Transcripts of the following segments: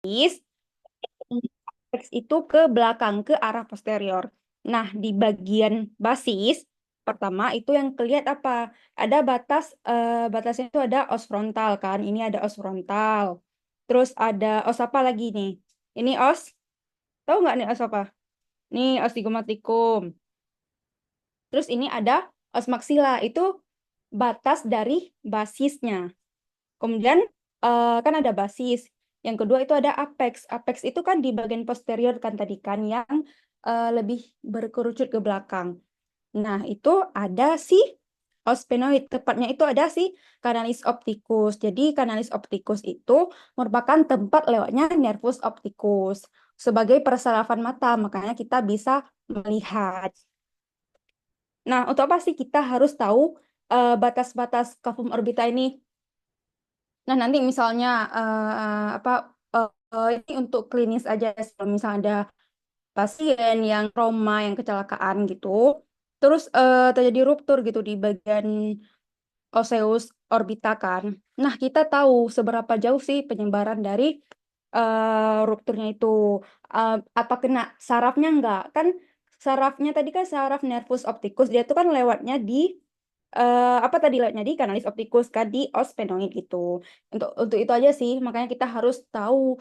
Apex itu ke belakang, ke arah posterior. Nah, di bagian basis pertama itu yang kelihatan apa? Ada batasnya itu ada os frontal kan? Ini ada os frontal. Terus ada os apa lagi nih? Ini os, tahu nggak nih os apa? Nih os zigomatikum. Terus ini ada os maxilla, itu batas dari basisnya. Kemudian kan ada basis. Yang kedua itu ada apex. Apex itu kan di bagian posterior kan tadi kan yang lebih berkerucut ke belakang. Nah, itu ada si ospenoid. Tepatnya itu ada si kanalis opticus. Jadi kanalis opticus itu merupakan tempat lewatnya nervus opticus sebagai persarafan mata. Makanya kita bisa melihat. Nah, untuk apa sih kita harus tahu batas-batas cavum orbita ini? Nah, nanti misalnya apa ini untuk klinis aja, kalau misalnya ada pasien yang trauma, yang kecelakaan gitu, terus terjadi ruptur gitu di bagian osseus orbita kan. Nah, kita tahu seberapa jauh sih penyebaran dari rupturnya itu. Apa kena sarafnya enggak? Kan sarafnya tadi kan saraf nervus opticus, dia tuh kan lewatnya di apa tadi lewatnya di kanalis opticus kan di ospenoid gitu. Untuk itu aja sih, makanya kita harus tahu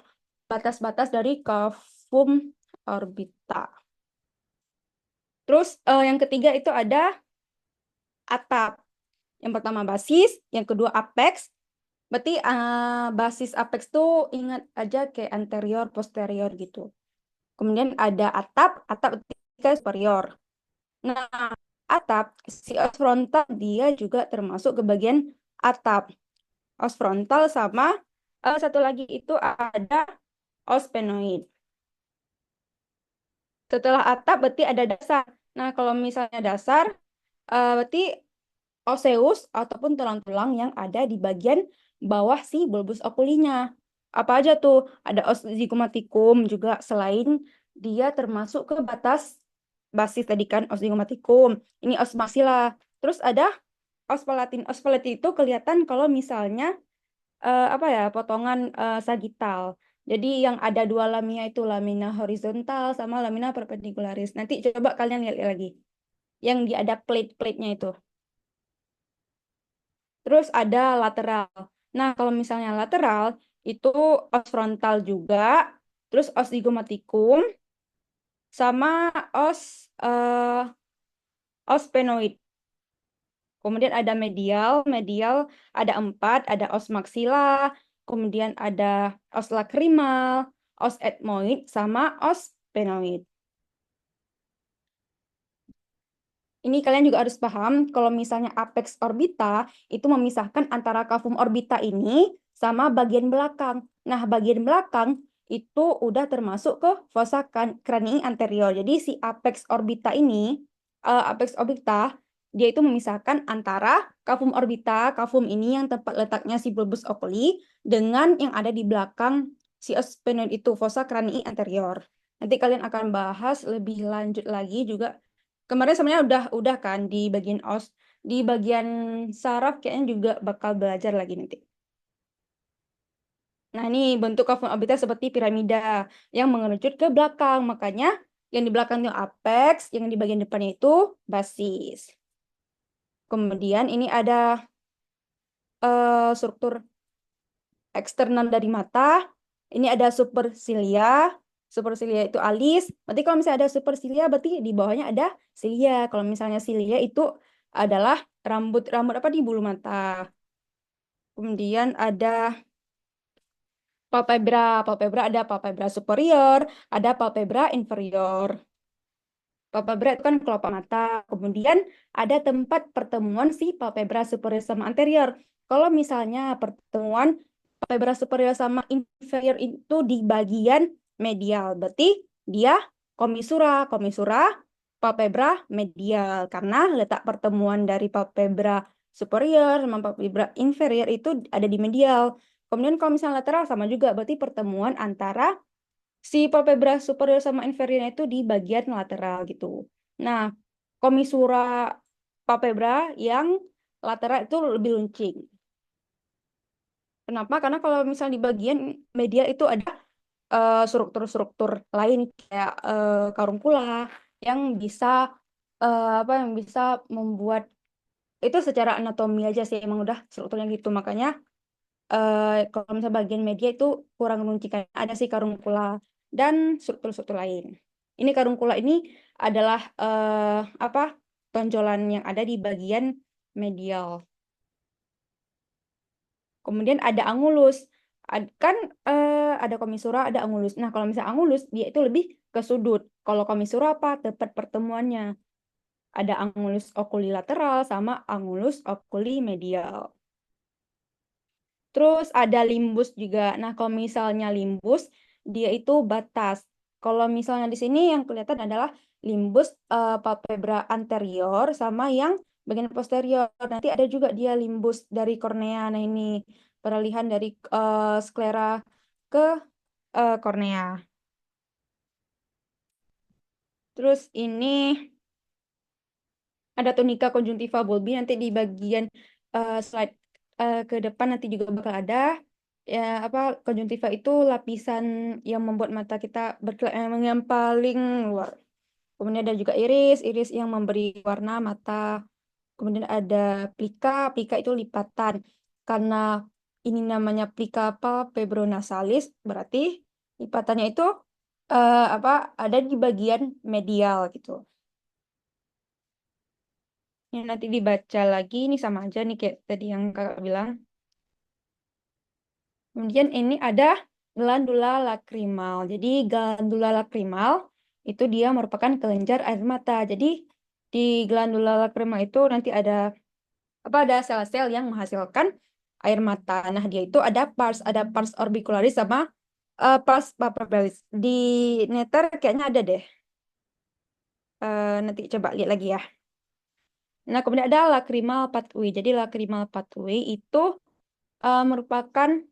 batas-batas dari cavum orbita. Terus yang ketiga itu ada atap. Yang pertama basis, yang kedua apex. Berarti basis apex tuh ingat aja kayak anterior, posterior gitu. Kemudian ada atap, atap kan superior. Nah, atap, si os frontal dia juga termasuk ke bagian atap. Os frontal sama satu lagi itu ada os penoid. Setelah atap berarti ada dasar. Nah, kalau misalnya dasar berarti osseus ataupun tulang-tulang yang ada di bagian bawah si bulbus okulinya. Apa aja tuh? Ada os zygomatikum juga, selain dia termasuk ke batas basis tadi kan os zygomatikum. Ini os maxilla. Terus ada os palatin. Os palatin itu kelihatan kalau misalnya apa ya, potongan sagital. Jadi yang ada dua lamina itu lamina horizontal sama lamina perpendikularis. Nanti coba kalian lihat lagi. Yang dia ada plate-platenya itu. Terus ada lateral. Nah, kalau misalnya lateral itu os frontal juga, terus os zygomatikum sama os sphenoid. Kemudian ada medial, medial ada 4, ada os maxilla, kemudian ada os lacrimal, os ethmoid, sama os sphenoid. Ini kalian juga harus paham kalau misalnya apex orbita itu memisahkan antara cavum orbita ini sama bagian belakang. Nah, bagian belakang itu udah termasuk ke fossa cranii anterior. Jadi si apex orbita ini, apex orbita, dia itu memisahkan antara cavum orbita, cavum ini yang tempat letaknya si bulbus oculi, dengan yang ada di belakang si sphenoid itu, fossa cranii anterior. Nanti kalian akan bahas lebih lanjut lagi juga. Kemarin sebenarnya udah kan di bagian os, di bagian saraf kayaknya juga bakal belajar lagi nanti. Nah, ini bentuk kafum orbita seperti piramida yang mengerucut ke belakang. Makanya yang di belakang itu apex, yang di bagian depannya itu basis. Kemudian ini ada struktur eksternal dari mata. Ini ada supersilia. Supersilia itu alis. Berarti kalau misalnya ada supersilia, berarti di bawahnya ada silia. Kalau misalnya silia itu adalah rambut-rambut apa di bulu mata. Kemudian ada palpebra. Palpebra ada palpebra superior, ada palpebra inferior. Palpebra itu kan kelopak mata. Kemudian ada tempat pertemuan si palpebra superior sama anterior. Kalau misalnya pertemuan palpebra superior sama inferior itu di bagian medial, berarti dia komisura. Komisura palpebra medial karena letak pertemuan dari palpebra superior sama palpebra inferior itu ada di medial. Kemudian kalau misalnya lateral sama juga, berarti pertemuan antara si palpebra superior sama inferior itu di bagian lateral gitu. Nah, komisura palpebra yang lateral itu lebih runcing. Kenapa? Karena kalau misalnya di bagian medial itu ada struktur-struktur lain kayak karungkula yang bisa yang bisa membuat itu secara anatomi aja sih emang udah strukturnya gitu. Makanya kalau misalnya bagian media itu kurang meruncikan. Ada sih karungkula dan struktur-struktur lain. Ini karungkula ini adalah tonjolan yang ada di bagian medial. Kemudian ada angulus. Kan ada komisura, ada angulus. Nah, kalau misalnya angulus, dia itu lebih ke sudut. Kalau komisura apa? Tepat pertemuannya. Ada angulus okuli lateral sama angulus okuli medial. Terus ada limbus juga. Nah, kalau misalnya limbus, dia itu batas. Kalau misalnya di sini yang kelihatan adalah limbus palpebra anterior sama yang bagian posterior. Nanti ada juga dia limbus dari kornea. Nah, ini peralihan dari sklera ke kornea. Terus ini ada tunika konjungtiva bulbi nanti di bagian slide ke depan nanti juga bakal ada ya konjungtiva itu lapisan yang membuat mata kita berkelap yang paling luar. Kemudian ada juga iris, iris yang memberi warna mata. Kemudian ada plika, plika itu lipatan. Karena ini namanya plika palpebronasalis, berarti lipatannya itu ada di bagian medial gitu. Ini nanti dibaca lagi, ini sama aja nih kayak tadi yang kakak bilang. Kemudian ini ada glandula lakrimal. Jadi glandula lakrimal itu dia merupakan kelenjar air mata. Jadi di glandula lakrimal itu nanti ada sel-sel yang menghasilkan air mata. Nah, dia itu ada pars orbicularis sama pars palpebralis. Di netter kayaknya ada deh. Nanti coba lihat lagi ya. Nah, kemudian ada lacrimal pathway. Jadi lacrimal pathway itu merupakan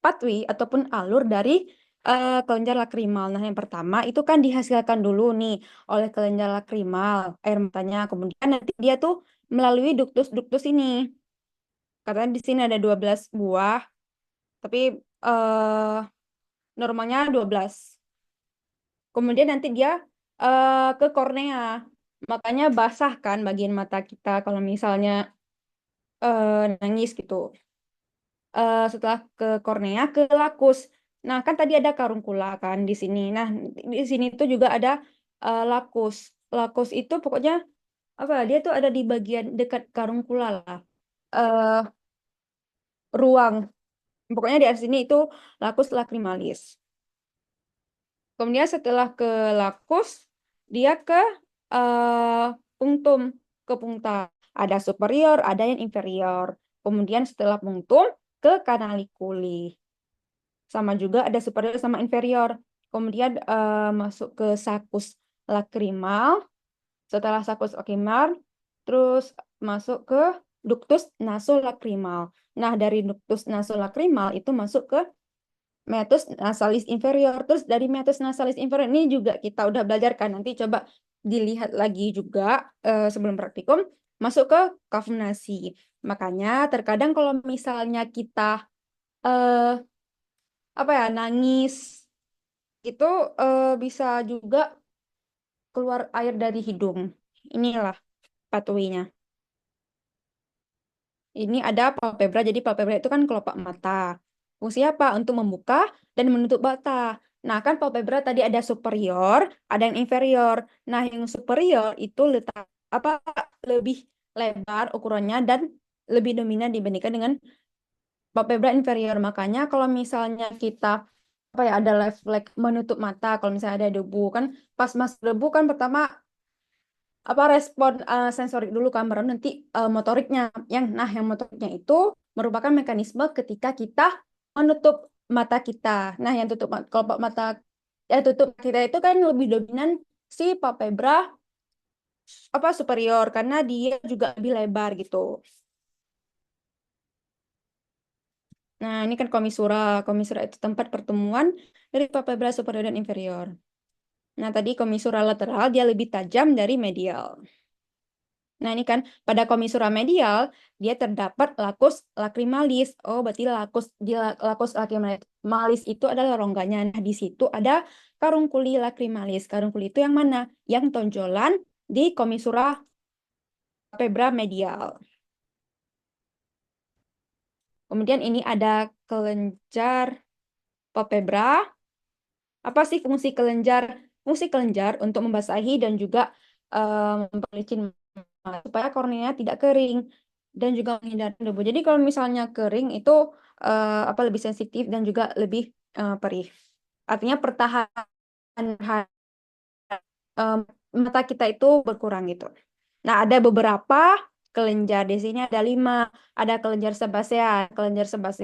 pathway ataupun alur dari kelenjar lakrimal. Nah, yang pertama itu kan dihasilkan dulu nih oleh kelenjar lakrimal air matanya. Kemudian nanti dia tuh melalui ductus-ductus ini. Katanya di sini ada 12 buah, tapi normalnya 12. Kemudian nanti dia ke kornea. Makanya basah kan bagian mata kita kalau misalnya nangis gitu. Setelah ke kornea ke lakus. Nah, kan tadi ada karunkula kan di sini. Nah, di sini tuh juga ada lakus. Lakus itu pokoknya dia tuh ada di bagian dekat karunkula lah. eh Ruang. Pokoknya di sini itu lakus lacrimalis. Kemudian setelah ke lakus, dia ke punctum, ke puncta. Ada superior, ada yang inferior. Kemudian setelah punctum ke canaliculi. Sama juga ada superior sama inferior. Kemudian masuk ke sakus lacrimal. Setelah sakus lacrimal, terus masuk ke ductus nasolacrimal. Nah, dari ductus nasolacrimal itu masuk ke meatus nasalis inferior. Terus dari meatus nasalis inferior ini juga kita udah belajar kan. Nanti coba dilihat lagi juga sebelum praktikum. Masuk ke kavnasi. Makanya terkadang kalau misalnya kita eh, nangis itu bisa juga keluar air dari hidung. Inilah pathway-nya. Ini ada palpebra, jadi palpebra itu kan kelopak mata. Fungsinya apa? Untuk membuka dan menutup mata. Nah, kan palpebra tadi ada superior, ada yang inferior. Nah, yang superior itu letak apa lebih lebar ukurannya dan lebih dominan dibandingkan dengan palpebra inferior. Makanya kalau misalnya kita ada refleks menutup mata, kalau misalnya ada debu kan pas masuk debu kan pertama respon sensorik dulu kan baru nanti motoriknya yang motoriknya itu merupakan mekanisme ketika kita menutup mata kita. Nah, yang kelopak mata tutup kita itu kan lebih dominan si palpebra superior karena dia juga lebih lebar gitu. Nah, ini kan komisura. Komisura itu tempat pertemuan dari palpebra superior dan inferior. Nah, tadi komisura lateral dia lebih tajam dari medial. Nah, ini kan pada komisura medial dia terdapat lacus lacrimalis. Oh, berarti lacus lacrimalis itu adalah rongganya. Nah, di situ ada karunkuli lacrimalis. Karunkuli itu yang mana? Yang tonjolan di komisura palpebra medial. Kemudian ini ada kelenjar palpebra. Apa sih fungsi kelenjar? Fungsi kelenjar untuk membasahi dan juga memperlicin mata supaya kornea tidak kering dan juga menghindari debu. Jadi kalau misalnya kering itu apa lebih sensitif dan juga lebih perih. Artinya pertahanan em, mata kita itu berkurang gitu. Nah, ada beberapa kelenjar di sini ada 5. Ada kelenjar sebasea,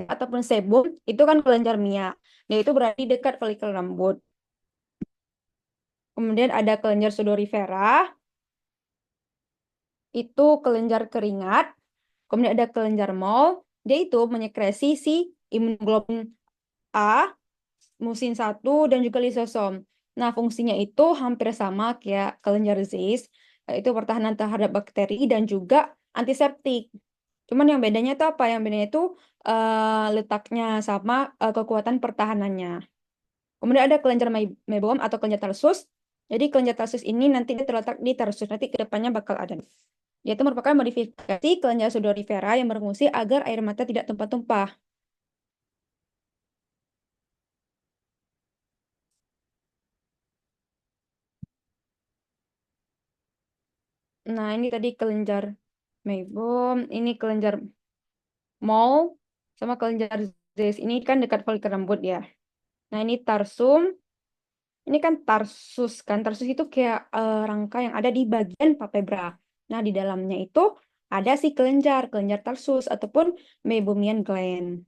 ataupun sebum itu kan kelenjar minyak. Nah, itu berarti dekat folikel rambut. Kemudian ada kelenjar sudorifera, itu kelenjar keringat. Kemudian ada kelenjar mole, dia itu menyekresi si imunoglobulin A, musin 1, dan juga lisosom. Nah, fungsinya itu hampir sama kayak kelenjar Zeiss, yaitu pertahanan terhadap bakteri dan juga antiseptik. Cuman yang bedanya itu apa? Yang bedanya itu letaknya sama kekuatan pertahanannya. Kemudian ada kelenjar meiboom atau kelenjar tarsus. Jadi kelenjar tarsus ini nanti dia terletak di tarsus. Nanti ke depannya bakal ada. Dia itu merupakan modifikasi kelenjar sudorifera yang berfungsi agar air mata tidak tumpah-tumpah. Nah, ini tadi kelenjar meiboom, ini kelenjar mole, sama kelenjar Zeiss. Ini kan dekat folikel rambut ya. Nah, ini tarsum. Ini kan tarsus kan. Tarsus itu kayak rangka yang ada di bagian palpebra. Nah, di dalamnya itu ada si kelenjar tarsus ataupun meibomian gland.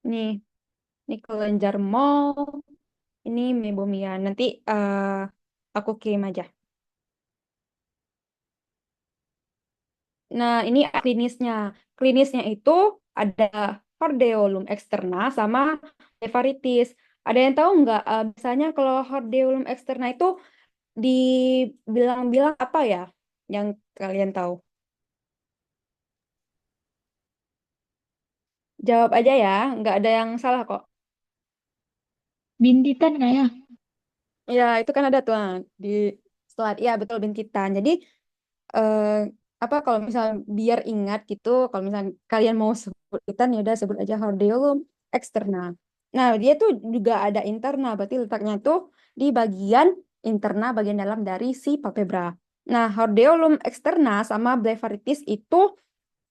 Nih, ini kelenjar mole, ini meibomian. Nanti aku kirim aja. Nah, ini klinisnya. Klinisnya itu ada hordeolum externa sama blepharitis. Ada yang tahu nggak? Biasanya kalau hordeolum externa itu dibilang-bilang apa ya? Yang kalian tahu? Jawab aja ya, nggak ada yang salah kok. Bintitan nggak ya? Ya, itu kan ada tuh di slide. Ya, betul bintitan. Jadi eh, apa kalau misal biar ingat gitu, kalau misal kalian mau sebut bintitan ya udah sebut aja hordeolum externa. Nah, dia tuh juga ada interna, berarti letaknya tuh di bagian interna, bagian dalam dari si palpebra. Nah, hordeolum externa sama blepharitis itu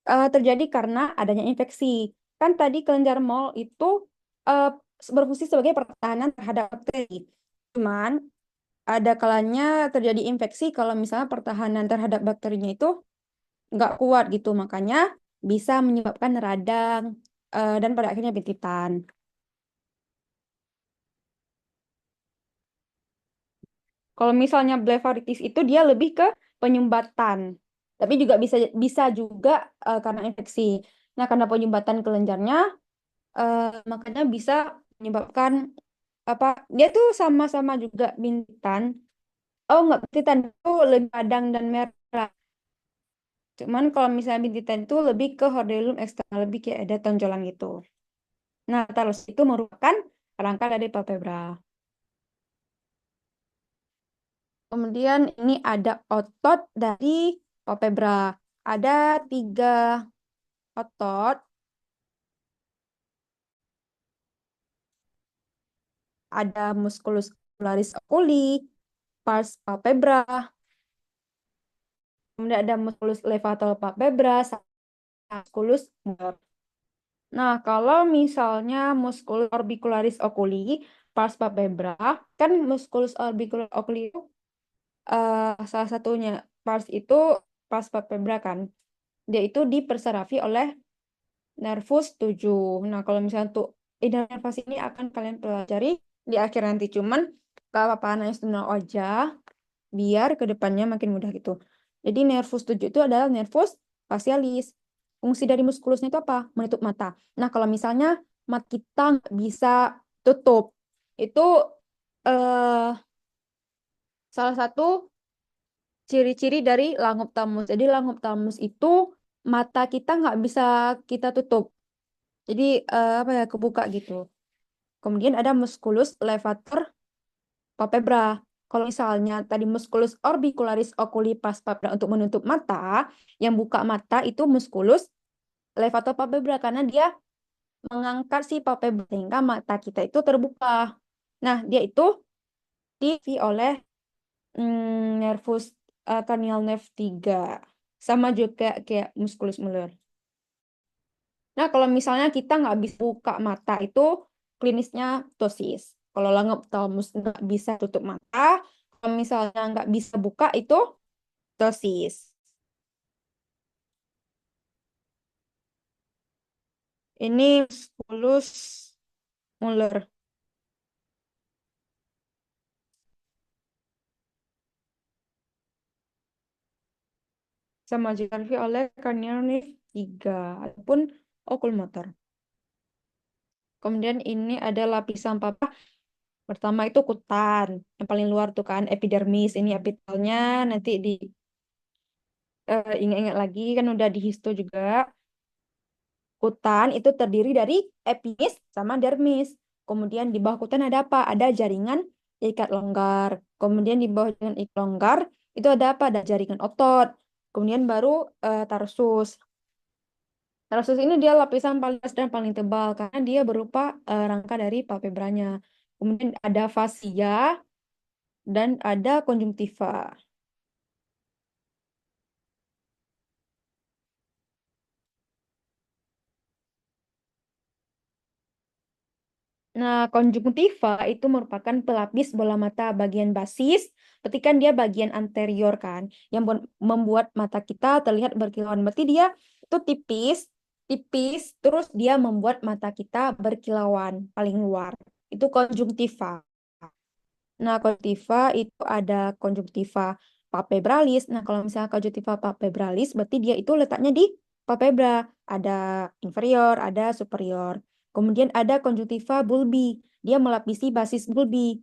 terjadi karena adanya infeksi. Kan tadi kelenjar mol itu eh, berfungsi sebagai pertahanan terhadap bakteri. Cuman ada kalanya terjadi infeksi kalau misalnya pertahanan terhadap bakterinya itu nggak kuat gitu. Makanya bisa menyebabkan radang dan pada akhirnya bintitan. Kalau misalnya blefaritis itu dia lebih ke penyumbatan. Tapi juga bisa bisa juga karena infeksi. Nah, karena penyumbatan kelenjarnya makanya bisa menyebabkan apa dia tuh sama-sama juga bintitan. Oh, nggak bintitan itu lebih padang dan merah. Cuman kalau misalnya bintitan itu lebih ke hordeolum eksternal, lebih kayak ada tonjolan gitu. Nah, terus itu merupakan rangka dari palpebra. Kemudian ini ada otot dari palpebra. Ada 3 otot. Ada musculus ocularis oculi, pars palpebra, kemudian ada musculus levator palpebra, sama musculus major. Nah, kalau misalnya musculus orbicularis oculi, pars palpebra, kan musculus orbicularis oculi itu salah satunya pars itu pars palpebra kan. Dia itu diperserafi oleh nervus 7. Nah, kalau misalnya untuk inervasi ini akan kalian pelajari di akhir nanti. Cuman gak apa-apa, nanya setengah aja biar ke depannya makin mudah gitu. Jadi nervus 7 itu adalah nervus facialis. Fungsi dari muskulusnya itu apa? Menutup mata. Nah, kalau misalnya mata kita nggak bisa tutup, itu eh salah satu ciri-ciri dari langoptamus. Jadi langoptamus itu mata kita nggak bisa kita tutup. Jadi apa ya, kebuka gitu. Kemudian ada musculus levator palpebra. Kalau misalnya tadi musculus orbicularis oculi pars palpebra untuk menutup mata, yang buka mata itu musculus levator palpebra karena dia mengangkat si palpebra sehingga mata kita itu terbuka. Nah, dia itu oleh nervus cranial nerve 3. Sama juga kayak musculus Mueller. Nah, kalau misalnya kita nggak bisa buka mata itu klinisnya ptosis. Kalau langoptamus nggak bisa tutup mata, kalau misalnya nggak bisa buka itu ptosis. Ini musculus Mueller sama juga oleh cranial nerve 3 ataupun oculomotor. Kemudian ini ada lapisan papa. Pertama itu kutan, yang paling luar tuh kan epidermis. Ini epitelnya nanti di ingat-ingat lagi kan udah di histo juga. Kutan itu terdiri dari epidermis sama dermis. Kemudian di bawah kutan ada apa? Ada jaringan ikat longgar. Kemudian di bawah jaringan ikat longgar itu ada apa? Ada jaringan otot. Kemudian baru tarsus. Tarsus ini dia lapisan paling atas dan paling tebal karena dia berupa rangka dari palpebranya. Kemudian ada fasia dan ada konjungtiva. Nah, konjungtiva itu merupakan pelapis bola mata bagian basis, berarti kan dia bagian anterior kan, yang membuat mata kita terlihat berkilauan. Berarti dia itu tipis, tipis, terus dia membuat mata kita berkilauan paling luar. Itu konjungtiva. Nah, konjungtiva itu ada konjungtiva palpebralis. Nah, kalau misalnya konjungtiva palpebralis, berarti dia itu letaknya di palpebra. Ada inferior, ada superior. Kemudian ada konjungtiva bulbi. Dia melapisi basis bulbi.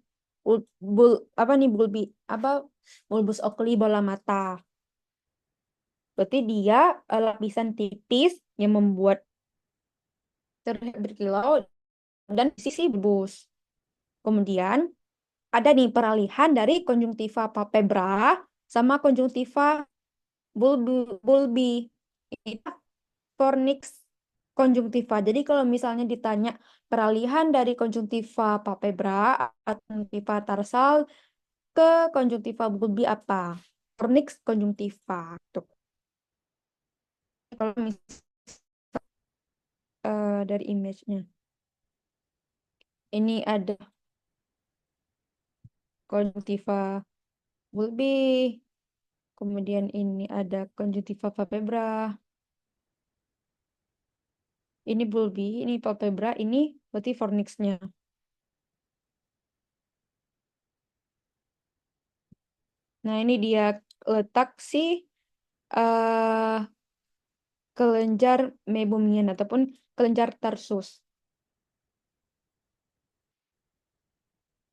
Apa nih bulbi? Apa bulbus oculi bola mata. Berarti dia lapisan tipis yang membuat terlihat berkilau dan sisi bulbus. Kemudian ada nih peralihan dari konjungtiva palpebra sama konjungtiva bulbi, bulbi. Itu fornix konjungtiva. Jadi kalau misalnya ditanya peralihan dari konjungtiva palpebra atau konjungtiva tarsal ke konjungtiva bulbi apa? Fornix konjungtiva. Tuh. Kalau dari image-nya. Ini ada konjungtiva bulbi. Kemudian ini ada konjungtiva palpebra. Ini bulbi, ini palpebra, ini berarti fornixnya. Nah, ini dia letak si eh kelenjar meibomian ataupun kelenjar tarsus.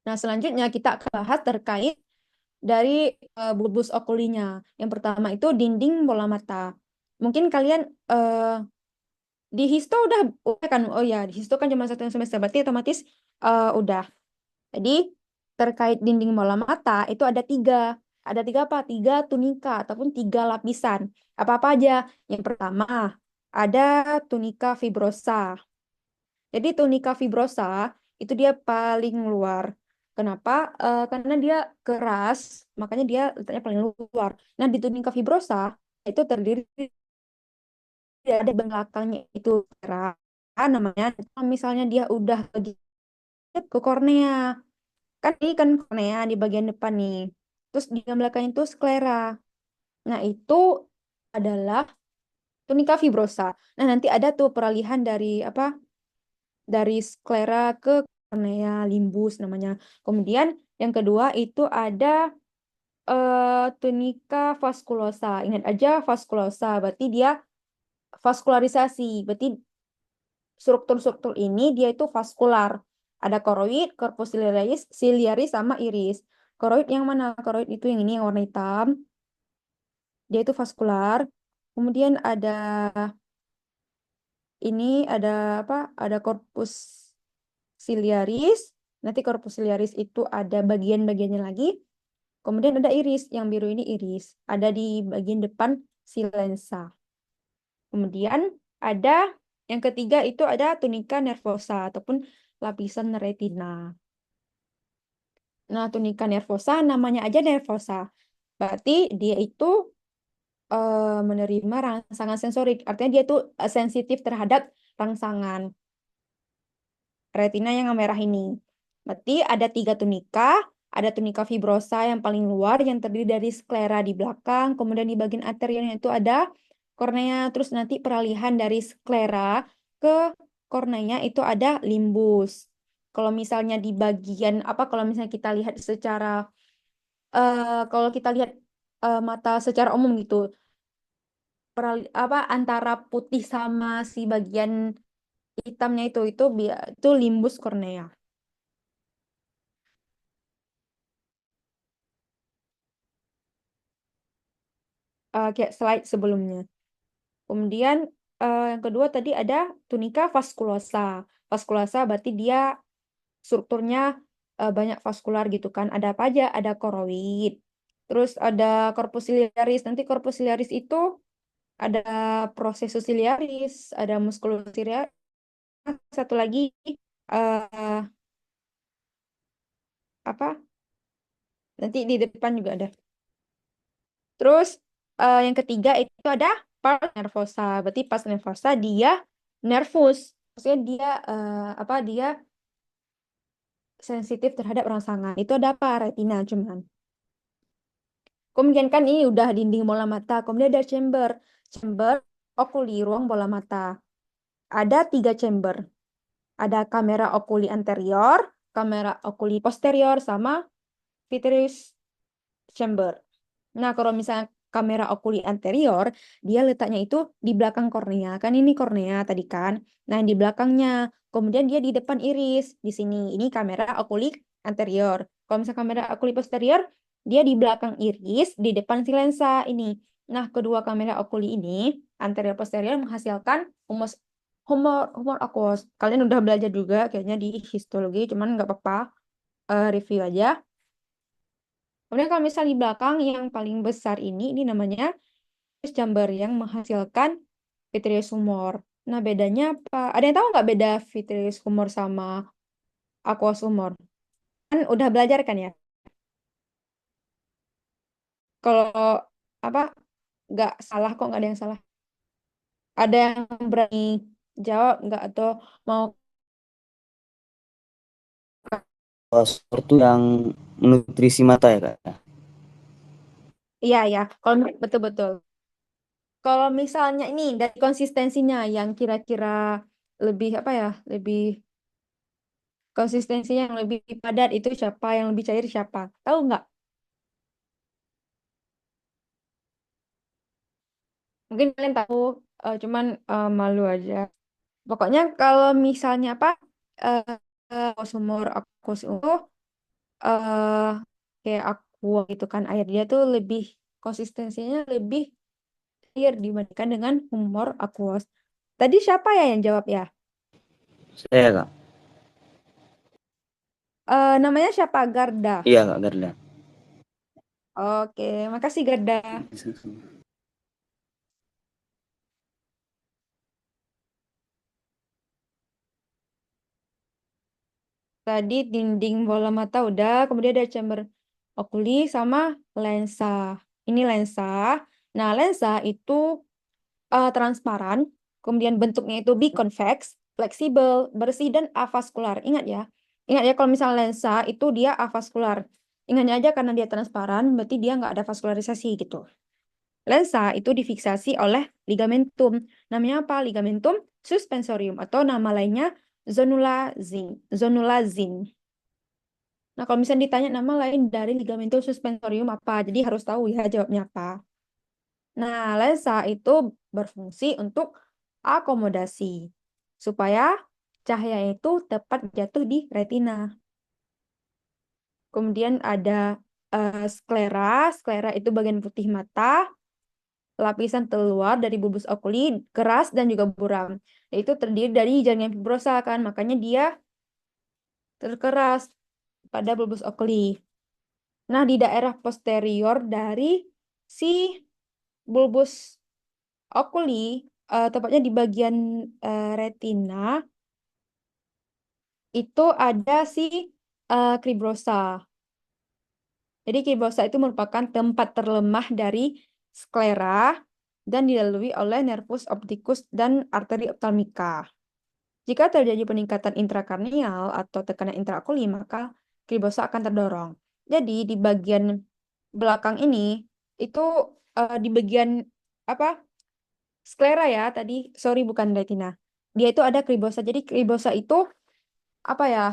Nah, selanjutnya kita akan bahas terkait dari bulbus okulinya. Yang pertama itu dinding bola mata. Mungkin kalian di histo udah kan? Oh ya, di histo kan cuma satu semester, berarti otomatis udah. Jadi terkait dinding bola mata itu ada tiga. Ada tiga apa? Tiga tunika ataupun tiga lapisan. Apa-apa aja? Yang pertama ada tunika fibrosa. Jadi tunika fibrosa itu dia paling luar. Kenapa? Karena dia keras, makanya dia letaknya paling luar. Nah, di tunika fibrosa itu terdiri dari belakangnya itu keras, namanya. Kalau misalnya dia udah ke kornea, kan ini kan kornea di bagian depan nih. Terus di belakang itu sklera. Nah, itu adalah tunika fibrosa. Nah, nanti ada tuh peralihan dari apa? Dari sklera ke kornea limbus namanya. Kemudian yang kedua itu ada tunika vaskulosa. Ingat aja vaskulosa, berarti dia vaskularisasi. Berarti struktur-struktur ini dia itu vaskular. Ada koroid, corpus ciliaris sama iris. Koroid yang mana? Koroid itu yang ini yang warna hitam. Dia itu vaskular. Kemudian ini ada apa? Ada corpus ciliaris. Nanti corpus ciliaris itu ada bagian-bagiannya lagi. Kemudian ada iris. Yang biru ini iris. Ada di bagian depan si lensa. Kemudian ada yang ketiga itu ada tunika nervosa ataupun lapisan retina. Nah, tunika nervosa namanya aja nervosa. Berarti dia itu menerima rangsangan sensorik. Artinya dia itu sensitif terhadap rangsangan retina yang merah ini. Berarti ada tiga tunika. Ada tunika fibrosa yang paling luar yang terdiri dari sklera di belakang. Kemudian di bagian anteriornya itu ada kornea. Terus nanti peralihan dari sklera ke kornea itu ada limbus. Kalau misalnya di bagian apa? Kalau misalnya kita lihat secara kalau kita lihat mata secara umum gitu, apa antara putih sama si bagian hitamnya itu limbus kornea. Kayak slide sebelumnya. Kemudian yang kedua tadi ada tunika vaskulosa. Vaskulosa berarti dia strukturnya banyak vaskular gitu kan. Ada apa aja? Ada koroid. Terus ada corpus ciliaris. Nanti corpus ciliaris itu ada processus ciliaris, ada musculus ciliaris, satu lagi eh apa? Nanti di depan juga ada. Terus yang ketiga itu ada pars nervosa. Berarti pars nervosa dia nervus. Maksudnya dia apa? Dia sensitif terhadap rangsangan. Itu ada apa? Retina cuman. Kemudian kan ini udah dinding bola mata. Kemudian ada chamber. Chamber okuli, ruang bola mata. Ada tiga chamber. Ada kamera okuli anterior, kamera okuli posterior, sama vitreous chamber. Nah, kalau misalnya kamera okuli anterior, dia letaknya itu di belakang kornea. Kan ini kornea tadi kan. Nah, yang di belakangnya. Kemudian dia di depan iris. Di sini. Ini kamera okuli anterior. Kalau misalnya kamera okuli posterior, dia di belakang iris, di depan si lensa ini. Nah, kedua kamera okuli ini, anterior posterior menghasilkan humor aqueous. Kalian udah belajar juga kayaknya di histologi, cuman nggak apa-apa. Review aja. Kemudian kalau misalnya di belakang yang paling besar ini namanya chamber yang menghasilkan vitreous humor. Nah, bedanya apa? Ada yang tahu nggak beda vitreous humor sama aqueous humor? Kan udah belajar kan ya? Kalau apa nggak salah kok nggak ada yang salah. Ada yang berani jawab nggak atau mau? Sesuatu yang menutrisi mata ya kak. Iya ya, kalau betul-betul. Kalau misalnya ini dari konsistensinya yang kira-kira lebih apa ya? Lebih konsistensinya yang lebih padat itu siapa? Yang lebih cair siapa? Tahu nggak? Mungkin kalian tahu, cuman malu aja. Pokoknya kalau misalnya apa? eh sumur aku itu eh kayak aqua gitu kan air dia tuh lebih konsistensinya lebih clear dibandingkan dengan humor aqueous. Tadi siapa ya yang jawab ya? Saya kak. Namanya siapa? Garda. Iya kak Garda. Oke, makasih Garda. Tadi dinding bola mata udah, kemudian ada chamber okuli sama lensa. Ini lensa. Nah, lensa itu transparan, kemudian bentuknya itu biconvex, fleksibel, bersih, dan avaskular. Ingat ya kalau misalnya lensa itu dia avaskular. Ingatnya aja karena dia transparan, berarti dia nggak ada vaskularisasi gitu. Lensa itu difiksasi oleh ligamentum. Namanya apa? Ligamentum suspensorium atau nama lainnya zonulazin. Nah, kalau misalnya ditanya nama lain dari ligamentum suspensorium apa, jadi harus tahu ya jawabnya apa. Nah, lensa itu berfungsi untuk akomodasi supaya cahaya itu tepat jatuh di retina. Kemudian ada sklera. Sklera itu bagian putih mata. Lapisan terluar dari bulbus okuli keras dan juga buram. Itu terdiri dari jaringan fibrosa kan, makanya dia terkeras pada bulbus okuli. Nah, di daerah posterior dari si bulbus okuli, tepatnya di bagian retina, itu ada si cribrosa. Jadi kibrosa itu merupakan tempat terlemah dari sklera dan dilalui oleh nervus opticus dan arteri ophthalmica. Jika terjadi peningkatan intrakarnial atau tekanan intraokuli, maka kibrosa akan terdorong. Jadi di bagian belakang ini itu di bagian apa? Sklera ya tadi, sorry bukan retina. Dia itu ada kribosa. Jadi kribosa itu apa ya?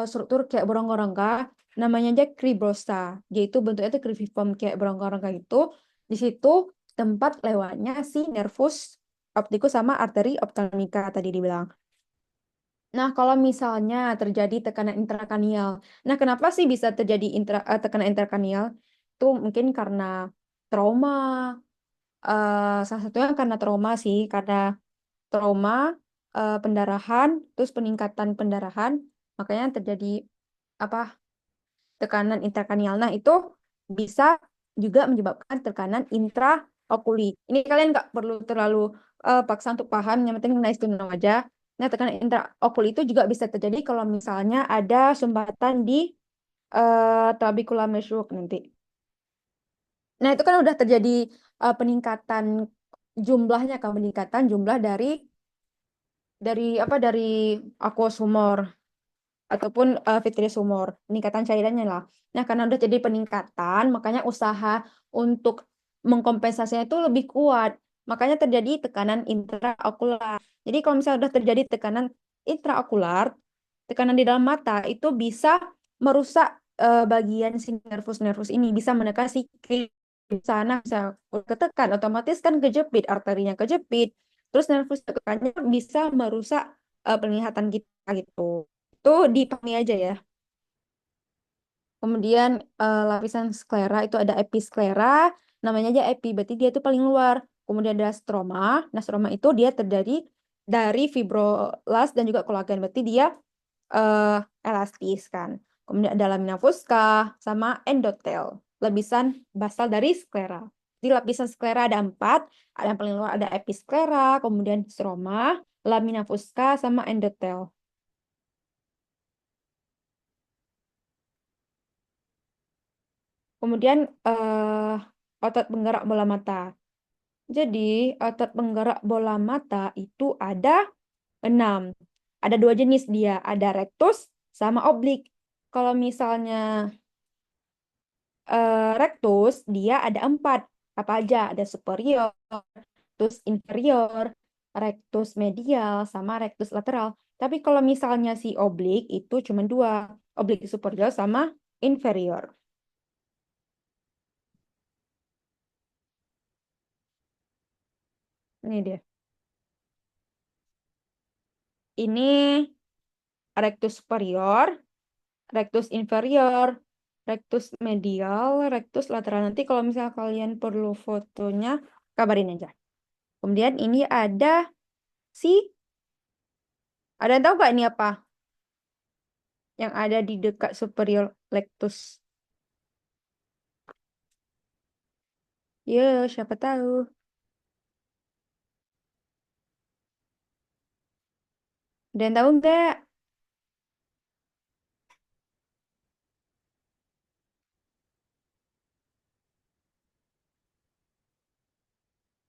Struktur kayak berongga-rongga, namanya aja cribrosa. Dia itu bentuknya itu cribriform kayak berongga-rongga itu. Di situ tempat lewatnya si nervus opticus sama arteri ophthalmica tadi dibilang. Nah, kalau misalnya terjadi tekanan intrakranial. Nah, kenapa sih bisa terjadi tekanan intrakranial? Itu mungkin karena trauma. Salah satunya karena trauma sih, karena trauma, pendarahan, terus peningkatan pendarahan, makanya terjadi apa tekanan intrakranial. Nah, itu bisa juga menyebabkan tekanan intraokuli. Ini kalian nggak perlu terlalu paksa untuk paham, yang penting nice to know aja. Nah, tekanan intraokuli itu juga bisa terjadi kalau misalnya ada sumbatan di trabecula meshwork nanti. Nah, itu kan udah terjadi peningkatan jumlahnya kan, peningkatan jumlah dari aqueous humor ataupun vitreous humor, peningkatan cairannya lah. Nah, karena udah jadi peningkatan, makanya usaha untuk mengkompensasinya itu lebih kuat. Makanya terjadi tekanan intraokular. Jadi kalau misalnya udah terjadi tekanan intraokular, tekanan di dalam mata itu bisa merusak bagian si nervus-nervus ini, bisa menekan si sana, bisa ketekan, otomatis kan kejepit, arterinya kejepit, terus nervus tekannya bisa merusak penglihatan kita gitu. Itu dipahami aja ya. Kemudian lapisan sklera itu ada episklera, namanya aja epi, berarti dia itu paling luar. Kemudian ada stroma. Nah, stroma itu dia terdiri dari fibroblast dan juga kolagen, berarti dia eh, elastis kan. Kemudian ada lamina fusca sama endotel, lapisan basal dari sklera. Di lapisan sklera ada empat, ada yang paling luar ada episklera, kemudian stroma, lamina fusca sama endotel. Kemudian otot penggerak bola mata. Jadi otot penggerak bola mata itu ada 6. Ada dua jenis dia, ada rectus sama oblik. Kalau misalnya rectus dia ada 4. Apa aja? Ada superior, rectus inferior, rectus medial, sama rectus lateral. Tapi kalau misalnya si oblik itu cuma 2, oblik superior sama inferior. Ini dia. Ini rectus superior, rectus inferior, rectus medial, rectus lateral. Nanti kalau misalnya kalian perlu fotonya, kabarin aja. Kemudian ini ada si, ada yang tahu nggak ini apa? Yang ada di dekat superior rectus. Ya, siapa tahu. Ada yang tahu nggak?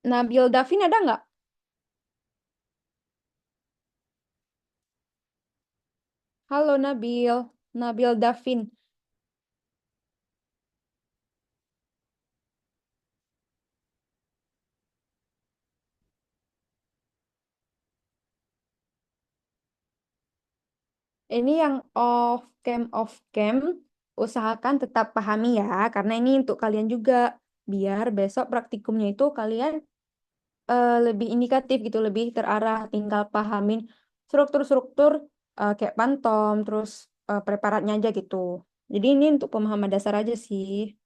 Nabil Davin ada nggak? Halo Nabil, Nabil Davin. Ini yang off cam, usahakan tetap pahami ya, karena ini untuk kalian juga, biar besok praktikumnya itu kalian lebih indikatif gitu, lebih terarah, tinggal pahamin struktur-struktur kayak pantom, terus preparatnya aja gitu. Jadi ini untuk pemahaman dasar aja sih.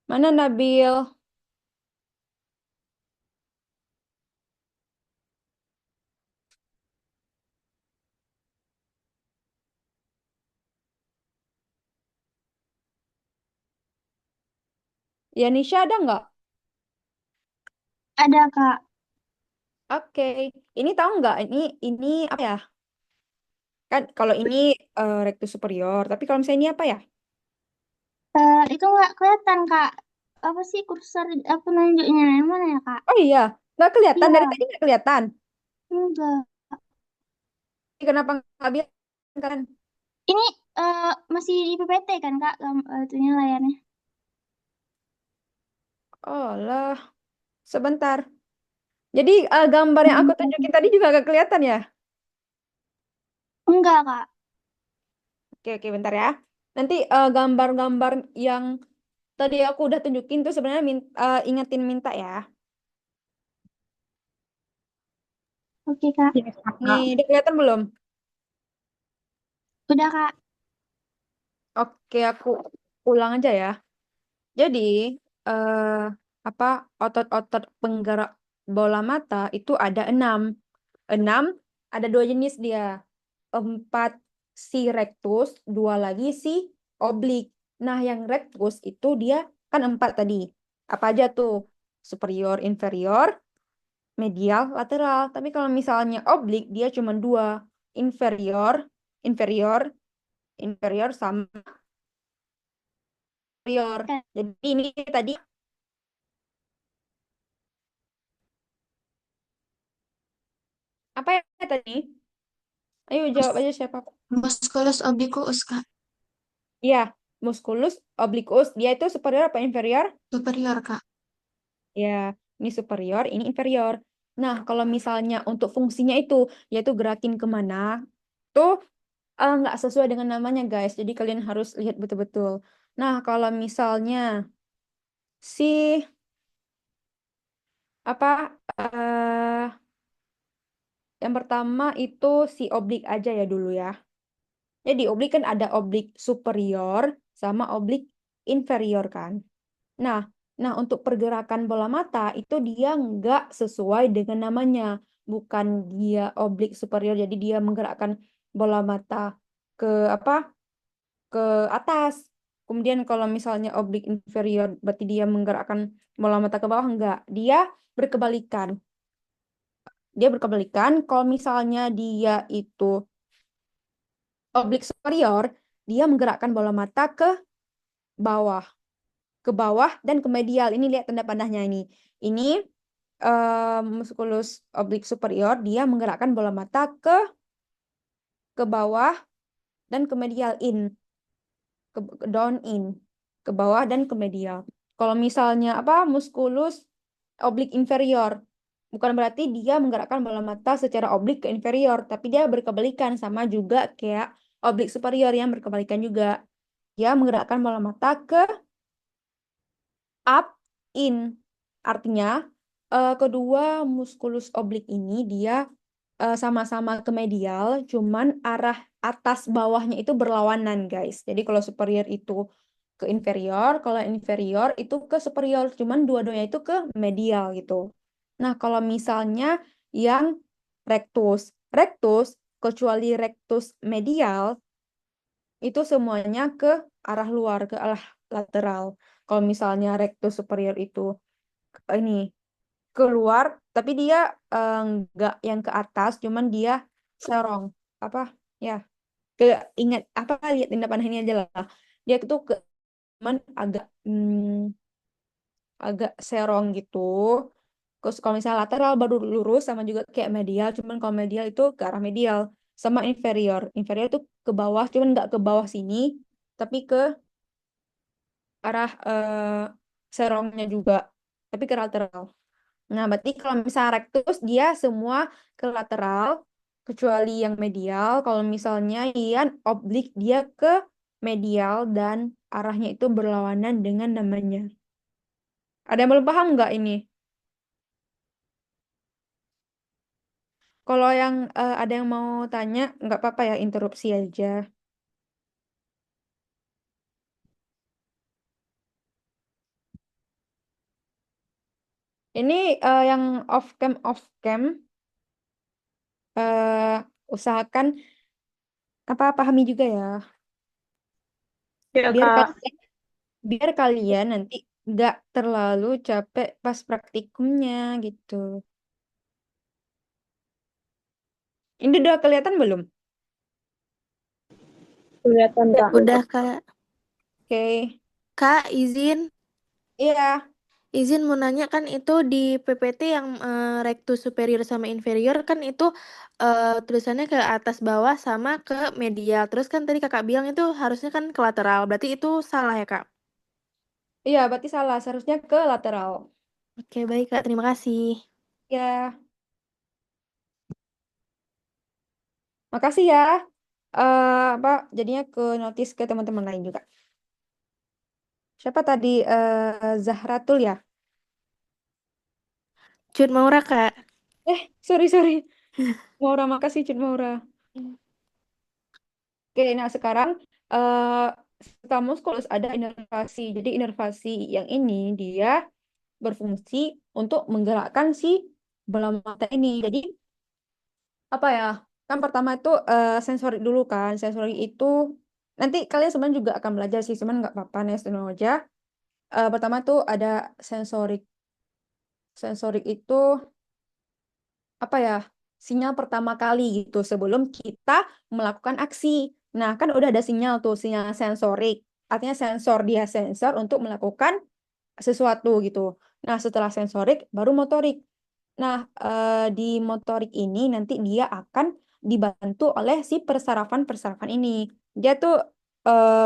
Mana Nabil? Ya Nisha ada nggak? Ada, Kak. Oke, ini tahu nggak? Ini apa ya? Kan kalau ini rectus superior, tapi kalau misalnya ini apa ya? Itu nggak kelihatan, Kak. Apa sih kursor apa nunjuknya? Yang mana ya, Kak? Oh iya, nggak kelihatan dari Iya, tadi nggak kelihatan. enggak. Kenapa nggak bilang kan? Ini masih di PPT kan, Kak? Itunya layarnya. Oh lah, sebentar. Jadi gambar yang aku tunjukin Hmm. tadi juga nggak kelihatan ya? Enggak, Kak. Oke, oke, bentar ya. Nanti gambar-gambar yang tadi aku udah tunjukin tuh sebenarnya ingetin minta ya. Oke, Kak. Yes, Nih, Kakak. udah kelihatan belum? Udah, Kak. Oke, aku ulang aja ya. Jadi, eh, apa otot-otot penggerak bola mata itu ada enam. Enam, ada dua jenis dia. Empat si rectus, dua lagi si oblik. Nah, yang rectus itu dia kan empat tadi. Apa aja tuh? Superior, inferior, medial, lateral. Tapi kalau misalnya oblik, dia cuma dua. Inferior, inferior, inferior sama superior. Kak. Jadi ini tadi apa ya tadi? Ayo jawab Mus- aja siapa? Musculus obliquus, Kak. Iya, musculus obliquus. Dia itu superior apa inferior? Superior, Kak. Ya, ini superior, ini inferior. Nah, kalau misalnya untuk fungsinya itu, yaitu gerakin kemana, tuh nggak sesuai dengan namanya, guys. Jadi kalian harus lihat betul-betul. Nah, kalau misalnya si apa yang pertama itu si oblik aja ya dulu ya. Jadi oblik kan ada oblik superior sama oblik inferior kan. Nah, nah untuk pergerakan bola mata itu dia nggak sesuai dengan namanya. Bukan dia oblik superior, jadi dia menggerakkan bola mata ke apa? Ke atas. Kemudian kalau misalnya oblik inferior, berarti dia menggerakkan bola mata ke bawah enggak. Berkebalikan. Dia berkebalikan. Kalau misalnya dia itu oblik superior, dia menggerakkan bola mata bawah, ke bawah dan ke medial. Ini lihat tanda panahnya ini. Ini musculus oblik superior dia menggerakkan bola mata ke bawah dan ke medial ke down in, ke bawah dan ke medial. Kalau misalnya apa musculus oblik inferior bukan berarti dia menggerakkan bola mata secara oblik ke inferior, tapi dia berkebalikan sama juga kayak oblik superior yang berkebalikan juga. Dia menggerakkan bola mata ke up in. Artinya kedua muskulus oblik ini dia sama-sama ke medial, cuman arah atas bawahnya itu berlawanan, guys. Jadi kalau superior itu ke inferior, kalau inferior itu ke superior, cuman dua-duanya itu ke medial gitu. Nah, kalau misalnya yang rectus, rectus kecuali rectus medial itu semuanya ke arah luar, ke arah lateral. Kalau misalnya rectus superior itu ini keluar, tapi dia nggak yang ke atas, cuman dia serong. Apa? Ya, ke ingat apa lihat tindak panah ini aja lah. Dia itu cuman agak agak serong gitu. Terus kalau misalnya lateral baru lurus sama juga kayak medial, cuman kalau medial itu ke arah medial sama inferior. Inferior itu ke bawah, cuman nggak ke bawah sini, tapi ke arah serongnya juga, tapi ke lateral. Nah, berarti kalau misalnya rectus dia semua ke lateral kecuali yang medial. Kalau misalnya yang oblik dia ke medial dan arahnya itu berlawanan dengan namanya. Ada yang belum paham nggak ini? Kalau yang ada yang mau tanya, nggak apa-apa ya, interupsi aja. Ini yang off cam, eh, usahakan apa pahami juga ya, Ya, biar Kak. kalian biar kalian nanti nggak terlalu capek pas praktikumnya gitu. Ini udah kelihatan belum? Kelihatan, Kak. Udah, Kak. Oke. Kak, izin Iya. mau nanya kan itu di PPT yang rectus superior sama inferior kan itu tulisannya ke atas bawah sama ke medial. Terus kan tadi Kakak bilang itu harusnya kan ke lateral. Berarti itu salah ya, Kak? Iya, berarti salah. Seharusnya ke lateral. Oke, baik, Kak. Terima kasih. Ya, makasih ya. Apa jadinya ke notice ke teman-teman lain juga. Siapa tadi? Zahratul ya? Cut Maura, Kak. Sorry. Maura, makasih Cud Maura. Oke, nah sekarang Stamusculus ada inervasi. Jadi inervasi yang ini dia berfungsi untuk menggerakkan si bola mata ini. Jadi apa ya? Kan pertama itu sensorik dulu kan. Sensorik itu nanti kalian sebenarnya juga akan belajar sih, cuman nggak apa-apa nih aja. Pertama tuh ada sensorik. Sensorik itu apa ya? Sinyal pertama kali gitu sebelum kita melakukan aksi. Nah, kan udah ada sinyal tuh, sinyal sensorik. Artinya sensor dia sensor untuk melakukan sesuatu gitu. Nah, setelah sensorik baru motorik. Nah, di motorik ini nanti dia akan dibantu oleh si persarafan-persarafan ini. Dia tuh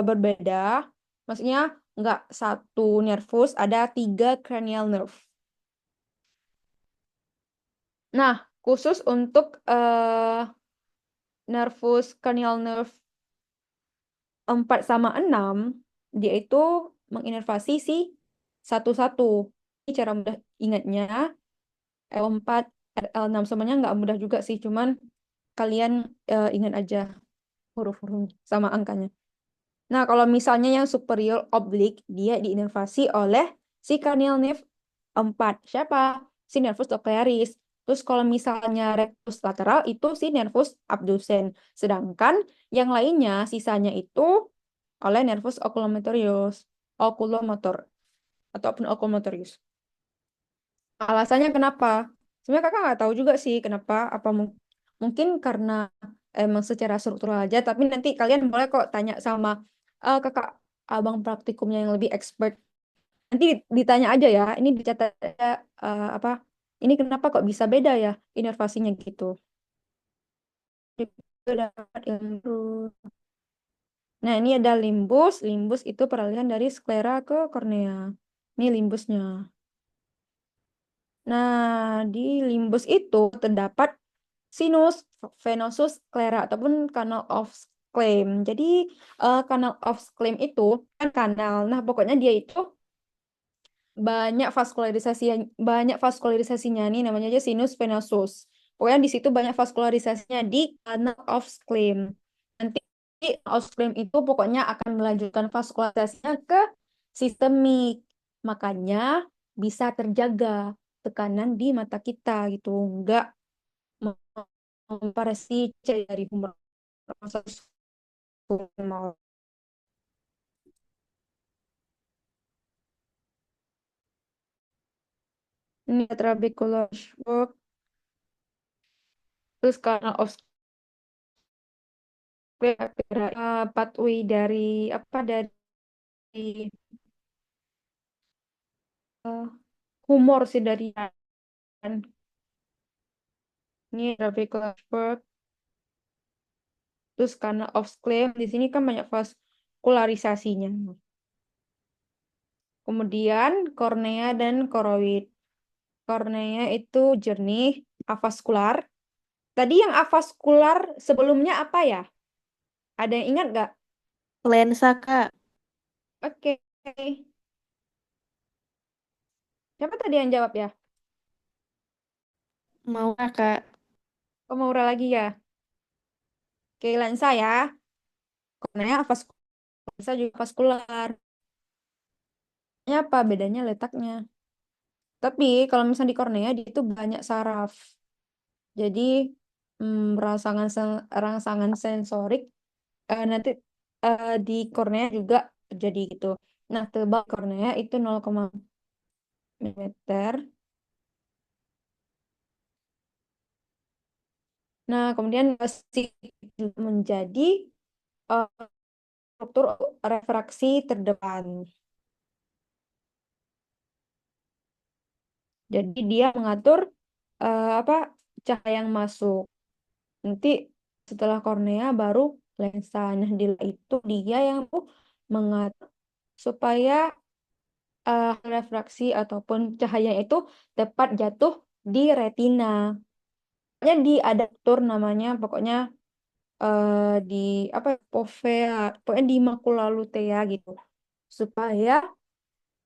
berbeda, maksudnya nggak satu nervus, ada 3 cranial nerve. Nah, khusus untuk nervus cranial nerve 4 sama 6, dia itu menginervasi si satu-satu. Ini cara mudah ingatnya, L4, L6 semuanya nggak mudah juga sih, cuman kalian ingat aja huruf-huruf sama angkanya. Nah, kalau misalnya yang superior oblique, dia diinervasi oleh si cranial nerve 4. Siapa? Si nervus nuclearis. Terus kalau misalnya rectus lateral, itu si nervus abducens. Sedangkan yang lainnya, sisanya itu oleh nervus oculomotorius. Oculomotor. Ataupun oculomotorius. Alasannya kenapa? Sebenarnya kakak nggak tahu juga sih kenapa. Apa mungkin karena emang secara struktural aja. Tapi nanti kalian boleh kok tanya sama kakak abang praktikumnya yang lebih expert. Nanti ditanya aja ya. Ini dicatat apa? Ini kenapa kok bisa beda ya inervasinya gitu. Itu dapat ilmu baru. Nah ini ada limbus. Limbus itu peralihan dari sklera ke kornea. Ini limbusnya. Nah, di limbus itu terdapat sinus, venosus, sclera, ataupun canal of Schlemm. Jadi, canal of Schlemm itu kan kanal. Nah, pokoknya dia itu banyak vaskularisasinya nih, namanya aja sinus venosus. Pokoknya di situ banyak vaskularisasinya di canal of Schlemm. Nanti of Schlemm itu pokoknya akan melanjutkan vaskularisasinya ke sistemik. Makanya bisa terjaga tekanan di mata kita gitu, nggak memparasi dari humor humor. Ini trabecular shock, terus karena pathway dari apa dari eh, humor sih dari ini trabecular shock, terus karena of claim di sini kan banyak vaskularisasinya. Kemudian kornea dan koroid. Kornea itu jernih, avaskular. Tadi yang avaskular sebelumnya apa ya? Ada yang ingat nggak? Lensa, Kak. Oke. Siapa tadi yang jawab ya? Mau, Kak. Kok mau uraikan lagi ya? Oke, lensa ya. Kornea avaskular, lensa juga vaskular. Ini apa bedanya letaknya? Tapi kalau misalnya di kornea dia itu banyak saraf. Jadi rangsangan sensorik nanti di kornea juga terjadi gitu. Nah, tebal kornea itu 0,mm. Nah, kemudian masih menjadi eh, struktur refraksi terdepan. Jadi dia mengatur apa cahaya yang masuk. Nanti setelah kornea baru lensa. Nah, itu dia yang mengatur supaya refraksi ataupun cahaya itu tepat jatuh di retina. Pokoknya di adaptor namanya, pokoknya di apa povea, pokoknya di makula lutea gitu. Supaya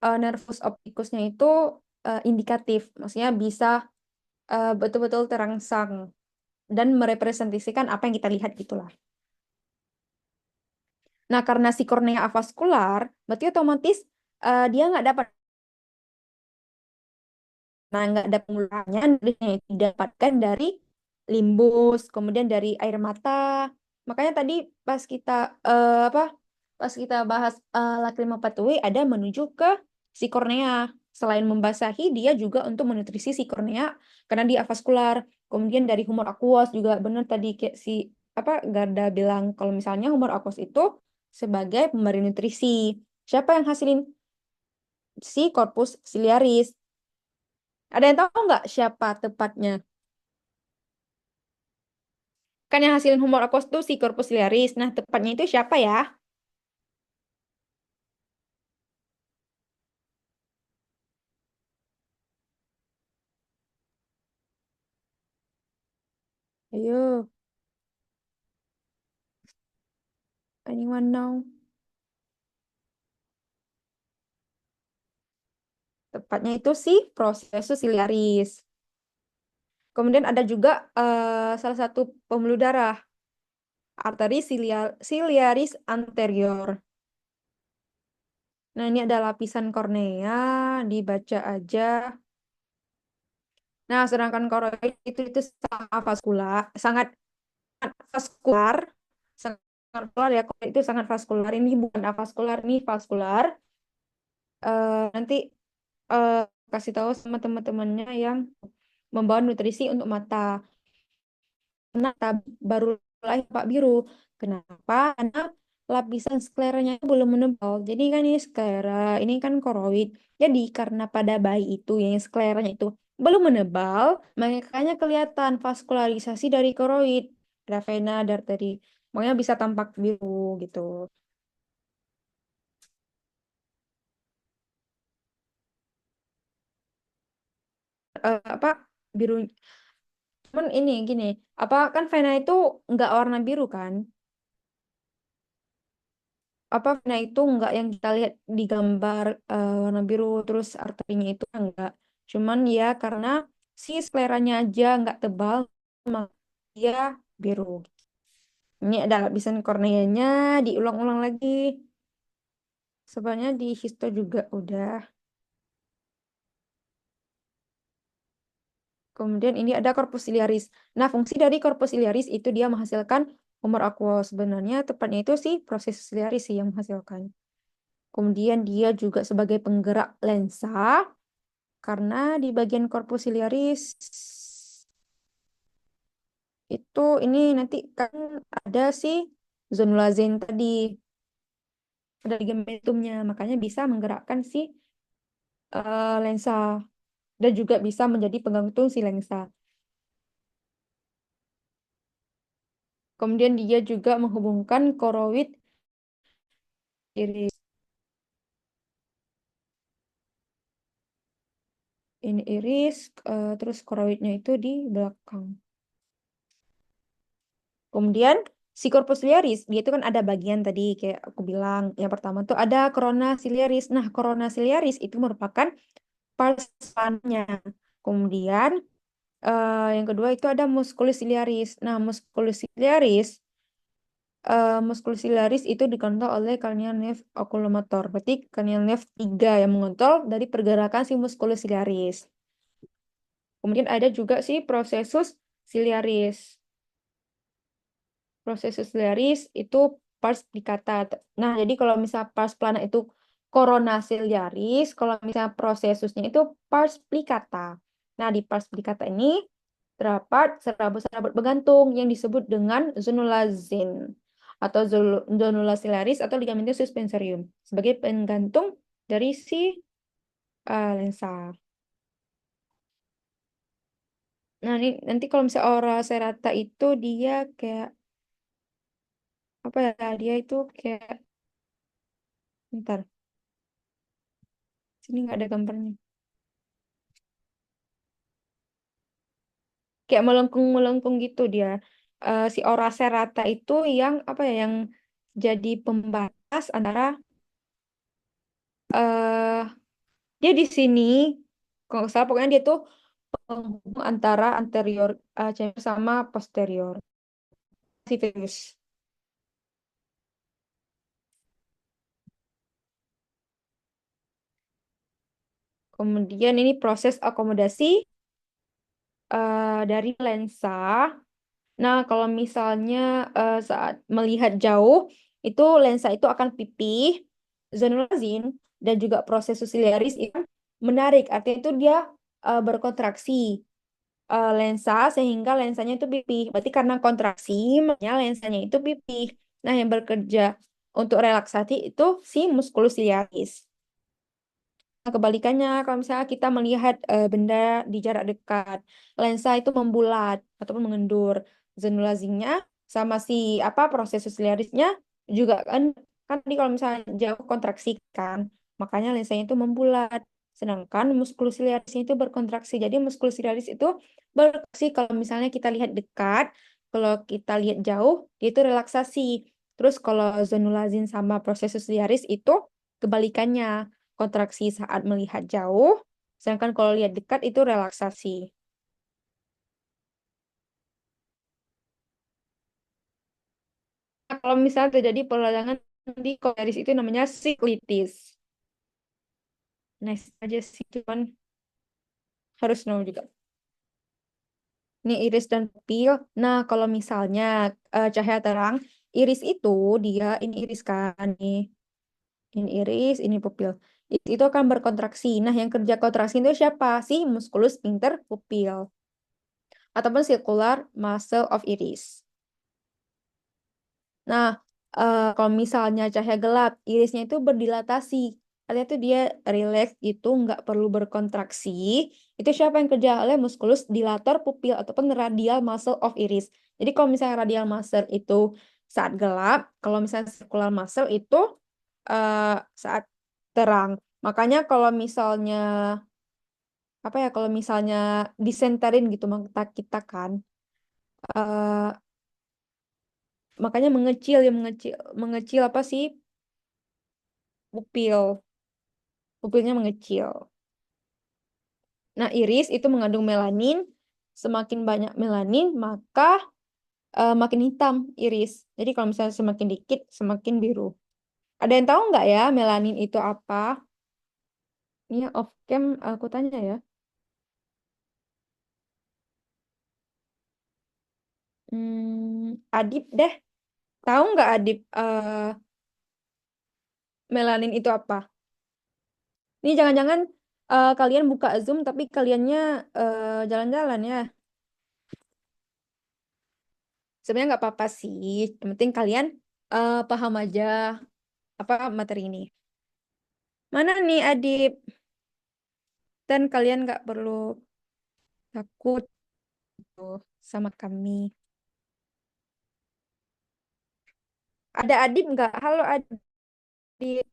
nervus opticusnya itu indikatif, maksudnya bisa betul-betul terangsang dan merepresentasikan apa yang kita lihat gitulah. Nah, karena si kornea avaskular, berarti otomatis dia nggak dapat. Nah, nggak ada pengularannya, yang didapatkan dari limbus, kemudian dari air mata. Makanya tadi pas kita apa? Pas kita bahas lacrima patui ada menuju ke si kornea. Selain membasahi, dia juga untuk menutrisi si kornea karena dia avaskular. Kemudian dari humor aqueous juga benar tadi kayak si apa Garda bilang kalau misalnya humor aqueous itu sebagai pemberi nutrisi. Siapa yang hasilin si corpus ciliaris? Ada yang tahu nggak siapa tepatnya? Kan yang hasilin humor aqueous itu si corpus ciliaris. Nah, tepatnya itu siapa ya? Ayo, anyone know? Tepatnya itu si processus ciliaris. Kemudian ada juga salah satu pembuluh darah, arteri ciliaris anterior. Nah, ini ada lapisan kornea, dibaca aja. Nah, sedangkan koroid itu sangat vaskular, sangat vaskular, sangat vaskular ya. Koroid itu sangat vaskular. Ini bukan avaskular, ini vaskular. Nanti eh, kasih tahu sama teman-temannya yang membawa nutrisi untuk mata. Mata baru lahir Pak biru. Kenapa? Karena lapisan skleranya itu belum menebal. Jadi kan ini sklera, ini kan koroid. Jadi karena pada bayi itu yang skleranya itu belum menebal, makanya kelihatan vaskularisasi dari koroid, ada vena, ada arteri. Makanya bisa tampak biru gitu. Apa biru? Cuman ini gini, apa kan vena itu nggak warna biru kan? Apa nah itu enggak yang kita lihat di gambar warna biru terus arterinya itu enggak, cuman ya karena si skleranya aja enggak tebal maka dia biru. Ini ada lapisan korneanya, diulang-ulang lagi sebenarnya di histo juga udah. Kemudian ini ada corpus ciliaris. Nah, fungsi dari corpus ciliaris itu dia menghasilkan humor aqueous. Sebenarnya tepatnya itu sih proses ciliaris sih yang menghasilkan. Kemudian dia juga sebagai penggerak lensa karena di bagian corpus ciliaris itu ini nanti kan ada si zonula zen tadi, ada ligamentumnya, makanya bisa menggerakkan si lensa dan juga bisa menjadi penggantung si lensa. Kemudian dia juga menghubungkan koroid iris. Ini iris, terus koroidnya itu di belakang. Kemudian si corpus ciliaris, dia itu kan ada bagian tadi kayak aku bilang. Yang pertama tuh ada corona ciliaris. Nah, corona ciliaris itu merupakan pars depannya. Kemudian Yang kedua itu ada musculus ciliaris. Nah, musculus ciliaris itu dikontrol oleh cranial nerve oculomotor. Berarti cranial nerve 3 yang mengontrol dari pergerakan si musculus ciliaris. Kemudian ada juga si processus ciliaris. Processus ciliaris itu pars plicata. Nah, jadi kalau misal pars plana itu corona ciliaris, kalau misal processusnya itu pars plicata. Nah, di pars plicata ini terdapat serabut-serabut bergantung yang disebut dengan zonulazin atau zonula ciliaris atau ligamentum suspensorium sebagai penggantung dari si lensa. Nah, ini nanti kalau misalnya ora serrata itu dia kayak apa ya? Dia itu kayak bentar, sini nggak ada gambarnya. Kayak melengkung-melengkung gitu dia. Si ora serrata itu yang apa ya? Yang jadi pembatas antara eh dia di sini. Kalau nggak salah, pokoknya dia tuh penghubung antara anterior chamber sama posterior. Sifilus. Kemudian ini proses akomodasi dari lensa. Nah, kalau misalnya saat melihat jauh, itu lensa itu akan pipih, zonulazin, dan juga proses ciliaris itu menarik. Artinya itu dia berkontraksi lensa sehingga lensanya itu pipih. Berarti karena kontraksi, makanya lensanya itu pipih. Nah, yang bekerja untuk relaksasi itu si musculus ciliaris. Nah, kebalikannya, kalau misalnya kita melihat benda di jarak dekat, lensa itu membulat ataupun mengendur. Zonulazinya sama si apa proses ciliarisnya juga kan tadi kalau misalnya jauh kontraksi kan, makanya lensanya itu membulat. Sedangkan muskulus ciliarisnya itu berkontraksi. Jadi muskulus ciliaris itu berkontraksi kalau misalnya kita lihat dekat, kalau kita lihat jauh, dia itu relaksasi. Terus kalau zonulazin sama proses ciliaris itu kebalikannya kontraksi saat melihat jauh, sedangkan kalau lihat dekat itu relaksasi. Nah, kalau misalnya terjadi peradangan di koliaris itu namanya siklitis. Next aja sih, cuman harus tahu juga. Ini iris dan pupil. Nah, kalau misalnya cahaya terang, iris itu dia ini iris kan nih. Ini iris, ini pupil. Itu akan berkontraksi. Nah, yang kerja kontraksi itu siapa? Si musculus sphincter pupil ataupun circular muscle of iris. Nah, kalau misalnya cahaya gelap, irisnya itu berdilatasi. Artinya itu dia rileks, itu nggak perlu berkontraksi. Itu siapa yang kerja oleh musculus dilator pupil ataupun radial muscle of iris. Jadi kalau misalnya radial muscle itu saat gelap, kalau misalnya circular muscle itu saat terang. Makanya kalau misalnya apa ya, kalau misalnya disenterin gitu mata kita kan, eh, makanya mengecil ya mengecil mengecil apa sih pupil. Pupilnya mengecil. Nah, iris itu mengandung melanin. Semakin banyak melanin, maka makin hitam iris. Jadi kalau misalnya semakin dikit, semakin biru. Ada yang tahu nggak ya melanin itu apa? Ini off cam aku tanya ya. Adip deh. Tahu nggak Adip melanin itu apa? Ini jangan-jangan kalian buka Zoom tapi kaliannya jalan-jalan ya. Sebenarnya nggak apa-apa sih. Yang penting kalian paham aja apa materi ini. Mana nih Adip? Dan kalian nggak perlu takut tuh sama kami. Ada Adip nggak? Halo Adip.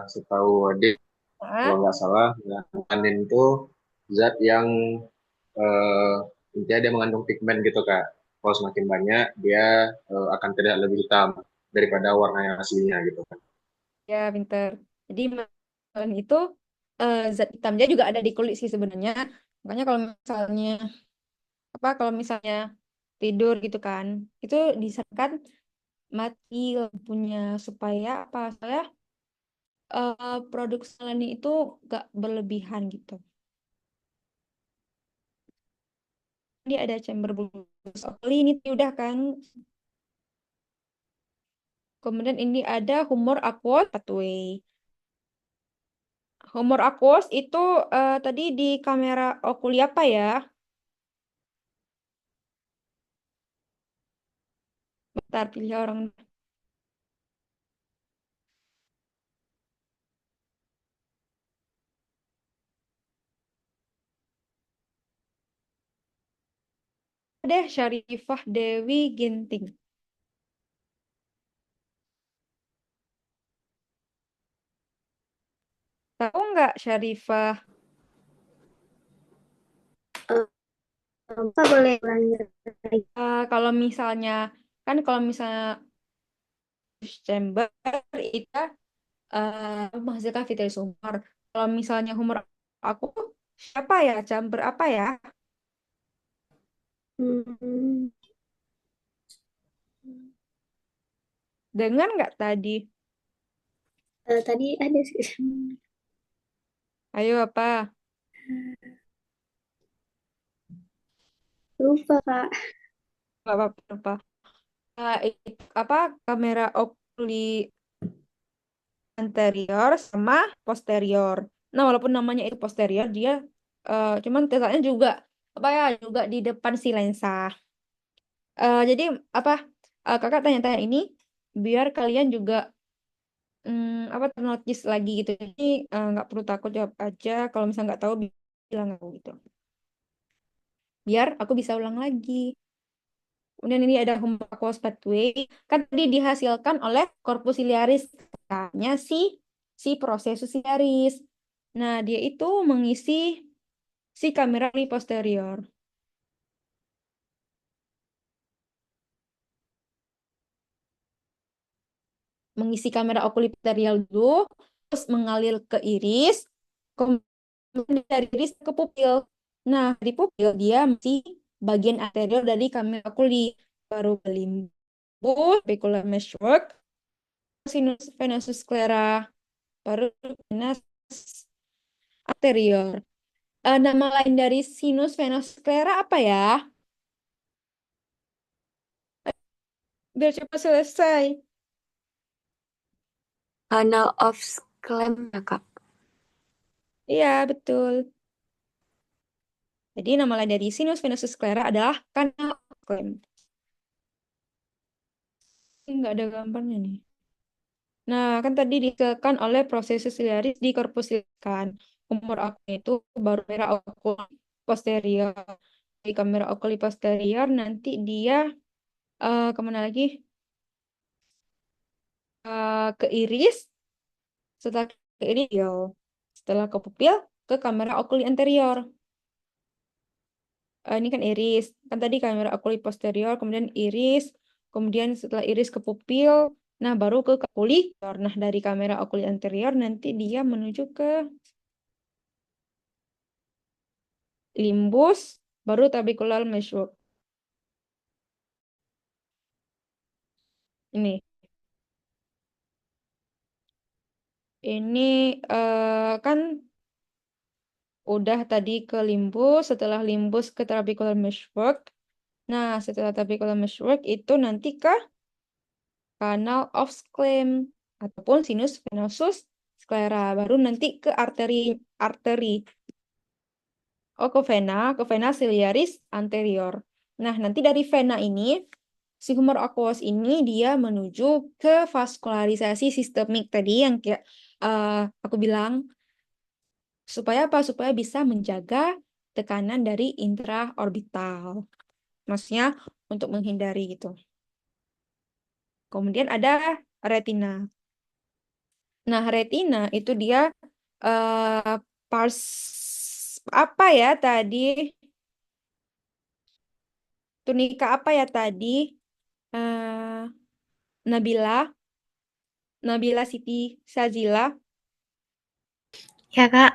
Setahu adik kalau Hah? nggak salah melanin itu zat yang eh, intinya dia mengandung pigmen gitu kak. Kalau semakin banyak dia akan terlihat lebih hitam daripada warna yang aslinya gitu kan. Ya, pinter. Jadi melanin itu zat hitam. Dia juga ada di kulit sih sebenarnya. Makanya kalau misalnya tidur gitu kan, itu disarankan mati lampunya supaya apa? Supaya produksi melanin itu gak berlebihan gitu. Dia ada chamber bulbous Oakley ini udah kan. Kemudian ini ada humor aqueous pathway. Humor aqueous itu tadi di kamera okuli apa ya? Bentar, pilih orang. Ada Syarifah Dewi Ginting. Tahu nggak Syarifah? Apa boleh lanjut lagi? Kalau misalnya chamber itu menghasilkan vitreous humor. Kalau misalnya humor aku siapa ya? Chamber apa ya? Hmm, Dengar nggak tadi? tadi ada sih. Ayo apa? Lupa, Kak. Nggak apa-apa. Apa kamera okuli anterior sama posterior. Nah, walaupun namanya itu posterior, dia cuman letaknya juga apa ya? Juga di depan si lensa. Jadi apa? Kakak tanya-tanya ini biar kalian juga apa ternotis lagi gitu. Jadi nggak perlu takut, jawab aja. Kalau misalnya nggak tahu bilang aku gitu. Biar aku bisa ulang lagi. Kemudian ini ada humor aqueous pathway. Kan tadi dihasilkan oleh corpus ciliaris. Katanya si processus ciliaris. Nah, dia itu mengisi si kamera posterior. Mengisi kamera okulipterial dulu, terus mengalir ke iris, kemudian dari iris ke pupil. Nah, di pupil dia masih bagian anterior dari kamera okuli, baru limbus, specular meshwork, sinus venosus sclera, baru venous anterior. Nama lain dari sinus venosus sclera apa ya? Biar cepat selesai. Canal of Clem ya, Kak. Iya, betul. Jadi nama lain dari sinus venosus sclera adalah kanal Clem. Ini nggak ada gambarnya nih. Nah, kan tadi ditekan oleh proses ciliaris di korpus kan. Umur aku itu baru kamera okuli posterior. Di kamera okuli posterior nanti dia kemana lagi? Ke iris, setelah ke iris, setelah ke pupil, ke kamera okuli anterior. Ini kan iris, kan tadi kamera okuli posterior, kemudian iris, kemudian setelah iris ke pupil, nah baru ke okuli. Nah dari kamera okuli anterior nanti dia menuju ke limbus, baru trabecular meshwork. Ini kan udah tadi ke limbus, setelah limbus ke trabecular meshwork. Nah, setelah trabecular meshwork itu nanti ke canal of Schlemm ataupun sinus venosus sclera, baru nanti ke arteri. Oh, ke vena ciliaris anterior. Nah, nanti dari vena ini, si humor aqueous ini dia menuju ke vaskularisasi sistemik tadi yang kayak aku bilang, supaya apa? Supaya bisa menjaga tekanan dari intraorbital. Maksudnya untuk menghindari gitu. Kemudian ada retina. Nah, retina itu dia pars apa ya tadi? Tunika apa ya tadi? eh Nabila Siti Sazila. Ya, Kak.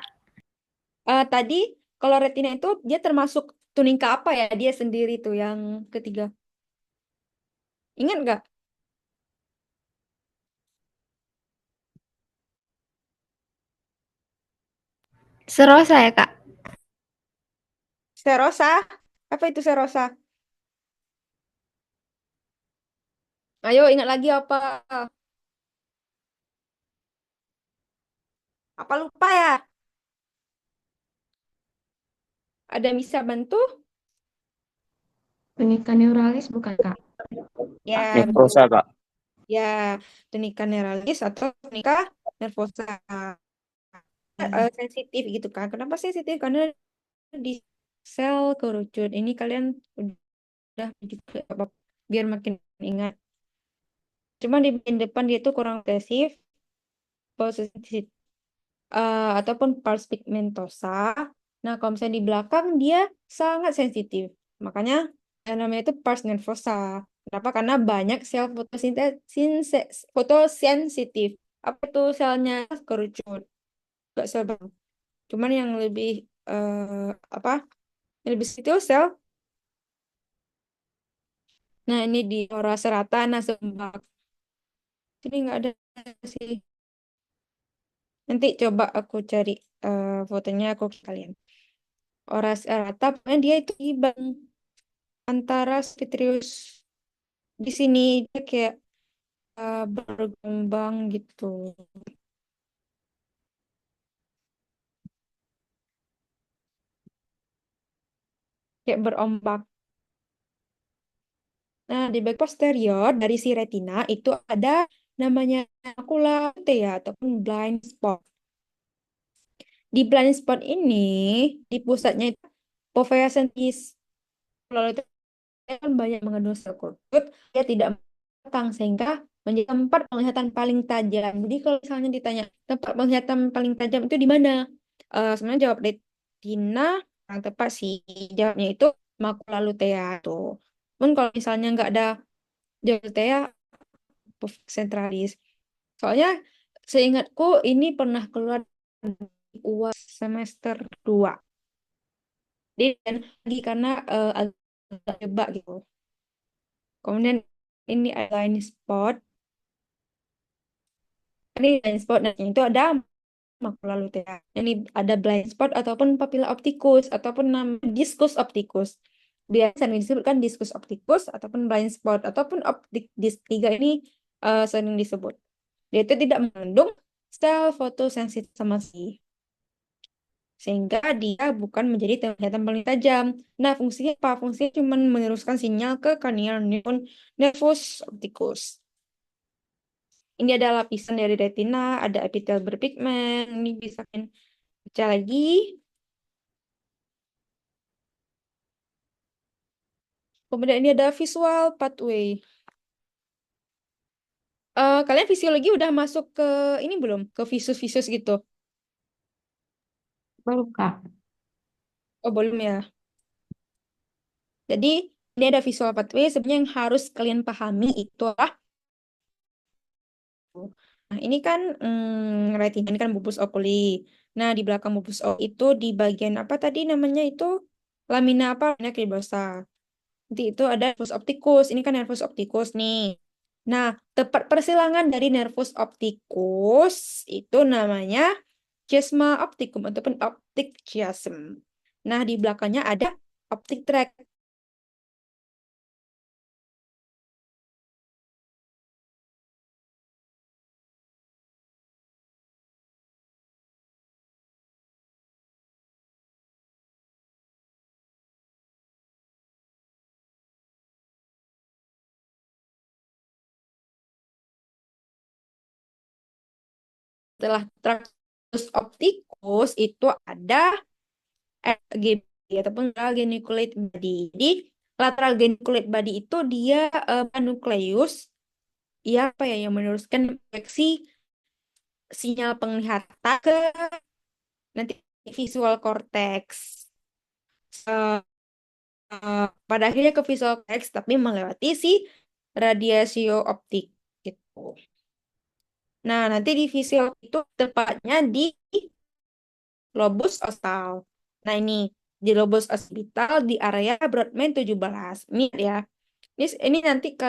Tadi kalau retina itu dia termasuk tunika apa ya? Dia sendiri tuh yang ketiga. Ingat nggak? Serosa ya, Kak. Serosa? Apa itu serosa? Ayo ingat lagi apa? Apa lupa ya? Ada yang bisa bantu? Tunika neuralis bukan, Kak? Ya, Nekrosa, Kak. ya, tunika neuralis atau tunika nervosa. Sensitif gitu kan. Kenapa sensitif? Karena di sel kerucut. Ini kalian udah juga biar makin ingat. Cuma di bagian depan dia tuh kurang agresif, positif, ataupun pars pigmentosa. Nah, kalau misalnya di belakang dia sangat sensitif. Makanya yang namanya itu pars nervosa. Kenapa? Karena banyak sel fotosensitif. Apa itu selnya kerucut? Gak sel bang. Cuman yang lebih apa? Yang lebih itu sel. Nah, ini di ora serata, nah sembak. Ini nggak ada sih. Nanti coba aku cari fotonya aku ke kalian. Ora serata, pokoknya dia itu ibang antara Spitrius di sini dia kayak bergelombang gitu, kayak berombak. Nah, di bagian posterior dari si retina itu ada namanya makula ya ataupun blind spot. Di blind spot ini, di pusatnya itu fovea sentis. Lalu itu kan banyak mengandung sel kerucut, dia tidak matang sehingga menjadi tempat penglihatan paling tajam. Jadi kalau misalnya ditanya tempat penglihatan paling tajam itu di mana? Sebenarnya jawab retina yang tepat sih. Jawabnya itu makula lutea tuh. Pun kalau misalnya nggak ada jawab lutea, sentralis. Soalnya seingatku ini pernah keluar di UAS semester 2. Dan lagi karena agak jebak gitu. Kemudian ini ada blind spot. Ini blind spot dan itu ada makula lutea. Ini ada blind spot ataupun papilla opticus ataupun nama discus opticus. Biasa sering disebutkan discus opticus ataupun blind spot ataupun optik disc 3 ini sering disebut. Dia itu tidak mengandung sel fotosensitif sama sekali. Sehingga dia bukan menjadi kelihatan paling tajam. Nah, fungsinya apa? Fungsinya cuma meneruskan sinyal ke corneal nervus opticus. Ini ada lapisan dari retina, ada epitel berpigmen. Ini bisa baca lagi. Kemudian ini ada visual pathway. Kalian fisiologi udah masuk ke ini belum? Ke visus-visus gitu? Belum, Kak. Oh, belum ya. Jadi, ini ada visual pathway. Sebenarnya yang harus kalian pahami itu adalah nah, ini kan retina, ini kan bulbus oculi. Nah, di belakang bulbus oculi itu di bagian apa tadi namanya itu? Lamina apa? Lamina cribosa. Nanti itu ada nervus opticus. Ini kan nervus opticus nih. Nah, tepat persilangan dari nervus opticus itu namanya chiasma opticum ataupun optic chiasm. Nah, di belakangnya ada optic tract. Setelah tragus opticus itu ada RGB ataupun lateral geniculate body. Jadi lateral geniculate body itu dia nukleus ya apa ya yang meneruskan infeksi sinyal penglihatan ke nanti visual cortex. Pada akhirnya ke visual cortex tapi melewati si radiasio optik gitu. Nah, nanti di visual itu tepatnya di lobus ostal. Nah, ini di lobus occipital di area Brodmann 17. Ini ya. Ini nanti kalian